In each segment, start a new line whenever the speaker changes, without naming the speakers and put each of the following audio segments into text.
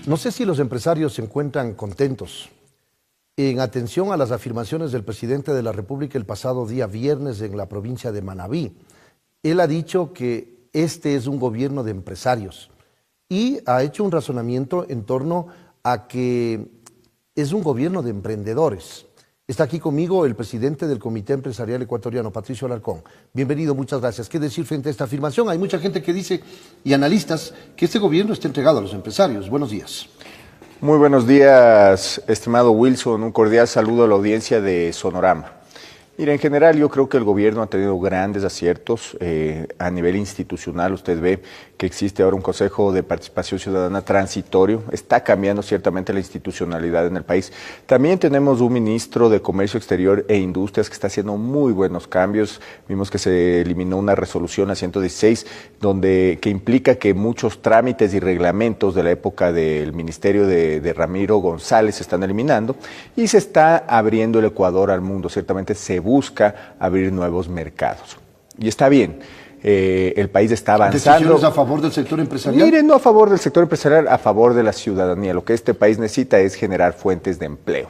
No sé si los empresarios se encuentran contentos. En atención a las afirmaciones del presidente de la República el pasado día viernes en la provincia de Manabí, él ha dicho que este es un gobierno de empresarios y ha hecho un razonamiento en torno a que es un gobierno de emprendedores. Está aquí conmigo el presidente del Comité Empresarial Ecuatoriano, Patricio Alarcón. Bienvenido, muchas gracias. ¿Qué decir frente a esta afirmación? Hay mucha gente que dice, y analistas, que este gobierno está entregado a los empresarios. Buenos días.
Muy buenos días, estimado Wilson. Un cordial saludo a la audiencia de Sonorama. Mira, en general yo creo que el gobierno ha tenido grandes aciertos a nivel institucional. Usted ve que existe ahora un Consejo de Participación Ciudadana transitorio. Está cambiando ciertamente la institucionalidad en el país. También tenemos un ministro de Comercio Exterior e Industrias que está haciendo muy buenos cambios. Vimos que se eliminó una resolución a 116 que implica que muchos trámites y reglamentos de la época del ministerio de Ramiro González se están eliminando y se está abriendo el Ecuador al mundo. Ciertamente se busca abrir nuevos mercados. Y está bien, el país está avanzando.
¿Decisiones a favor del sector empresarial?
Miren, no a favor del sector empresarial, a favor de la ciudadanía. Lo que este país necesita es generar fuentes de empleo.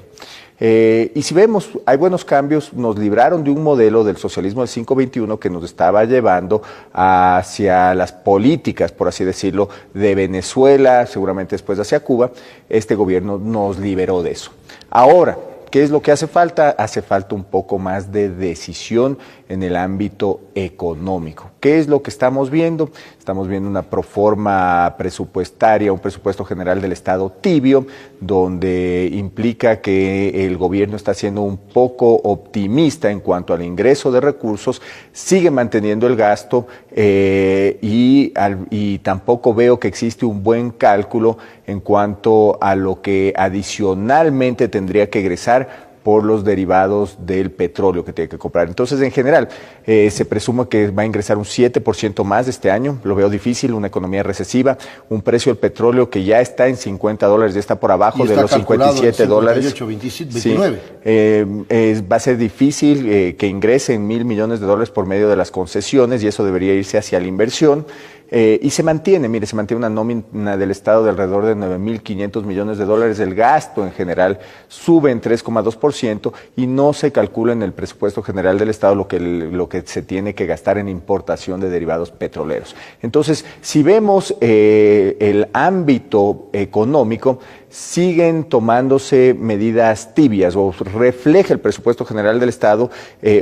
Y si vemos, hay buenos cambios, nos libraron de un modelo del socialismo del 521 que nos estaba llevando hacia las políticas, por así decirlo, de Venezuela, seguramente después hacia Cuba. Este gobierno nos liberó de eso. Ahora, ¿qué es lo que hace falta? Hace falta un poco más de decisión en el ámbito económico. ¿Qué es lo que estamos viendo? Estamos viendo una proforma presupuestaria, un presupuesto general del Estado tibio, donde implica que el gobierno está siendo un poco optimista en cuanto al ingreso de recursos, sigue manteniendo el gasto y tampoco veo que existe un buen cálculo en cuanto a lo que adicionalmente tendría que egresar por los derivados del petróleo que tiene que comprar. Entonces, en general, se presume que va a ingresar un 7% más este año. Lo veo difícil, una economía recesiva, un precio del petróleo que ya está en $50, ya está por abajo de los $57.
29.
Sí, va a ser difícil que ingresen $1.000 millones por medio de las concesiones y eso debería irse hacia la inversión. Y se mantiene una nómina del Estado de alrededor de $9.500 millones. El gasto en general sube en 3,2% y no se calcula en el presupuesto general del Estado lo que se tiene que gastar en importación de derivados petroleros. Entonces, si vemos el ámbito económico, siguen tomándose medidas tibias o refleja el presupuesto general del Estado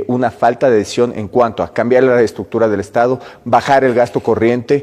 una falta de decisión en cuanto a cambiar la estructura del Estado, bajar el gasto corriente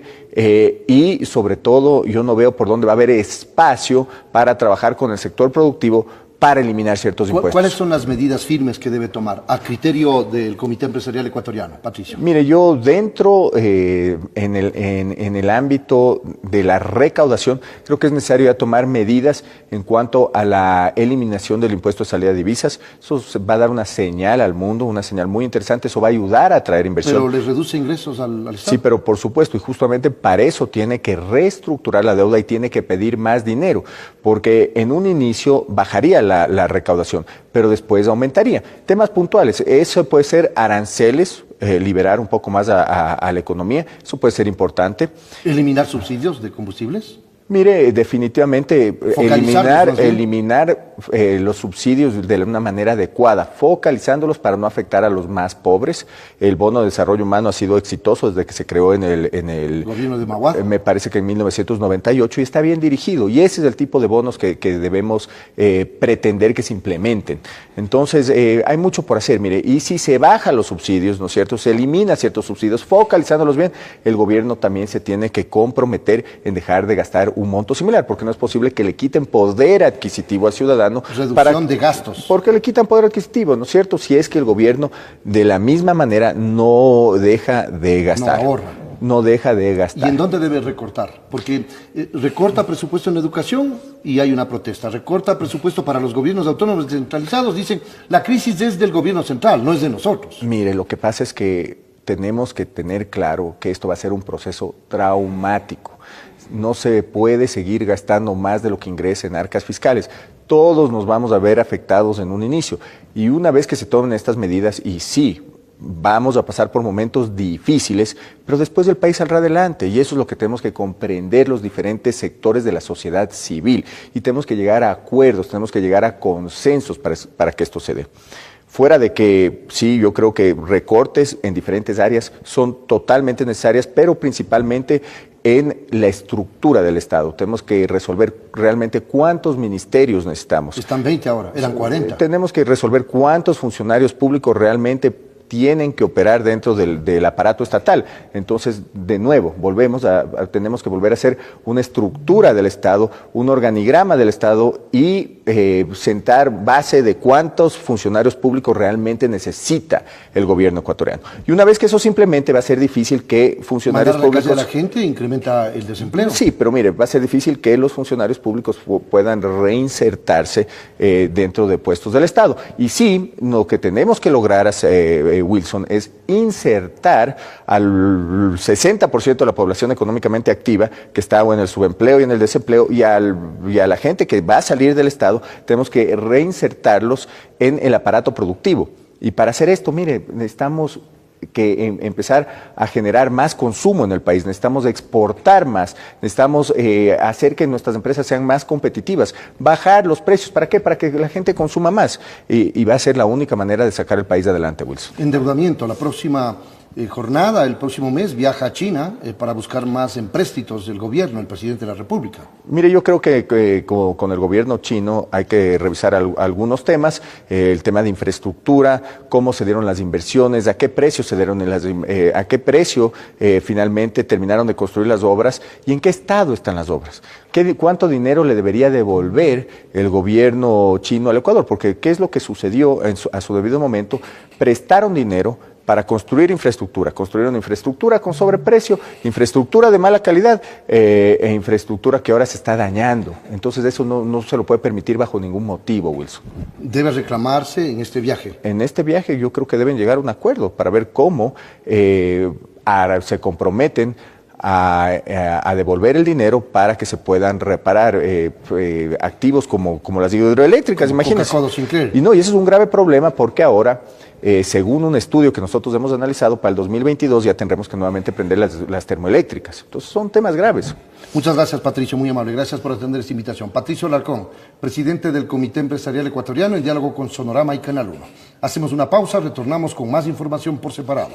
y sobre todo yo no veo por dónde va a haber espacio para trabajar con el sector productivo para eliminar ciertos impuestos.
¿Cuáles son las medidas firmes que debe tomar a criterio del Comité Empresarial Ecuatoriano, Patricio?
Mire, yo dentro en el ámbito de la recaudación creo que es necesario ya tomar medidas en cuanto a la eliminación del impuesto de salida de divisas. Eso va a dar una señal al mundo, una señal muy interesante. Eso va a ayudar a atraer inversión.
¿Pero les reduce ingresos al Estado?
Sí, pero por supuesto, y justamente para eso tiene que reestructurar la deuda y tiene que pedir más dinero, porque en un inicio bajaría la recaudación, pero después aumentaría. Temas puntuales, eso puede ser aranceles, liberar un poco más a la economía, eso puede ser importante.
¿Eliminar subsidios de combustibles?
Mire, definitivamente eliminar los subsidios de una manera adecuada, focalizándolos para no afectar a los más pobres. El bono de desarrollo humano ha sido exitoso desde que se creó en el
gobierno de Maguad.
Me parece que en 1998 y está bien dirigido. Y ese es el tipo de bonos que debemos pretender que se implementen. Entonces, hay mucho por hacer, mire, y si se bajan los subsidios, ¿no es cierto? Se elimina ciertos subsidios, focalizándolos bien, el gobierno también se tiene que comprometer en dejar de gastar un monto similar, porque no es posible que le quiten poder adquisitivo al ciudadano.
Reducción de gastos.
Porque le quitan poder adquisitivo, ¿no es cierto? Si es que el gobierno de la misma manera no deja de gastar.
No ahorra.
No deja de gastar.
¿Y en dónde debe recortar? Porque recorta presupuesto en educación y hay una protesta. Recorta presupuesto para los gobiernos autónomos descentralizados. Dicen, la crisis es del gobierno central, no es de nosotros.
Mire, lo que pasa es que tenemos que tener claro que esto va a ser un proceso traumático. No se puede seguir gastando más de lo que ingresa en arcas fiscales. Todos nos vamos a ver afectados en un inicio. Y una vez que se tomen estas medidas, y sí, vamos a pasar por momentos difíciles, pero después el país saldrá adelante y eso es lo que tenemos que comprender los diferentes sectores de la sociedad civil y tenemos que llegar a acuerdos, tenemos que llegar a consensos para que esto se dé. Fuera de que sí, yo creo que recortes en diferentes áreas son totalmente necesarias, pero principalmente en la estructura del Estado. Tenemos que resolver realmente cuántos ministerios necesitamos.
Están 20 ahora, eran 40.
Tenemos que resolver cuántos funcionarios públicos realmente tienen que operar dentro del aparato estatal. Entonces, de nuevo, tenemos que volver a hacer una estructura del Estado, un organigrama del Estado y sentar base de cuántos funcionarios públicos realmente necesita el gobierno ecuatoriano. Y una vez que eso simplemente va a ser difícil que funcionarios públicos...
Mandar a la calle a la gente incrementa el desempleo.
Sí, pero mire, va a ser difícil que los funcionarios públicos puedan reinsertarse dentro de puestos del Estado. Y sí, lo que tenemos que lograr Wilson, es insertar al 60% de la población económicamente activa que está o en el subempleo y en el desempleo y a la gente que va a salir del Estado, tenemos que reinsertarlos en el aparato productivo. Y para hacer esto, mire, necesitamos que empezar a generar más consumo en el país, necesitamos exportar más, necesitamos hacer que nuestras empresas sean más competitivas, bajar los precios, ¿para qué? Para que la gente consuma más y va a ser la única manera de sacar el país adelante, Wilson.
Endeudamiento, la próxima jornada, el próximo mes, viaja a China para buscar más empréstitos del gobierno, el presidente de la República.
Mire, yo creo que con el gobierno chino hay que revisar algunos temas, el tema de infraestructura, cómo se dieron las inversiones, a qué precio se dieron, a qué precio finalmente terminaron de construir las obras y en qué estado están las obras. ¿Cuánto dinero le debería devolver el gobierno chino al Ecuador? Porque ¿qué es lo que sucedió a su debido momento? Prestaron dinero para construir infraestructura. Construyeron infraestructura con sobreprecio, infraestructura de mala calidad infraestructura que ahora se está dañando. Entonces eso no se lo puede permitir bajo ningún motivo, Wilson.
¿Debe reclamarse en este viaje?
En este viaje yo creo que deben llegar a un acuerdo para ver cómo se comprometen a devolver el dinero para que se puedan reparar activos como las hidroeléctricas, imagínense. Y ese es un grave problema porque ahora, según un estudio que nosotros hemos analizado, para el 2022 ya tendremos que nuevamente prender las termoeléctricas. Entonces son temas graves.
Muchas gracias, Patricio, muy amable. Gracias por atender esta invitación. Patricio Alarcón, presidente del Comité Empresarial Ecuatoriano, en diálogo con Sonorama y Canal 1. Hacemos una pausa, retornamos con más información por separado.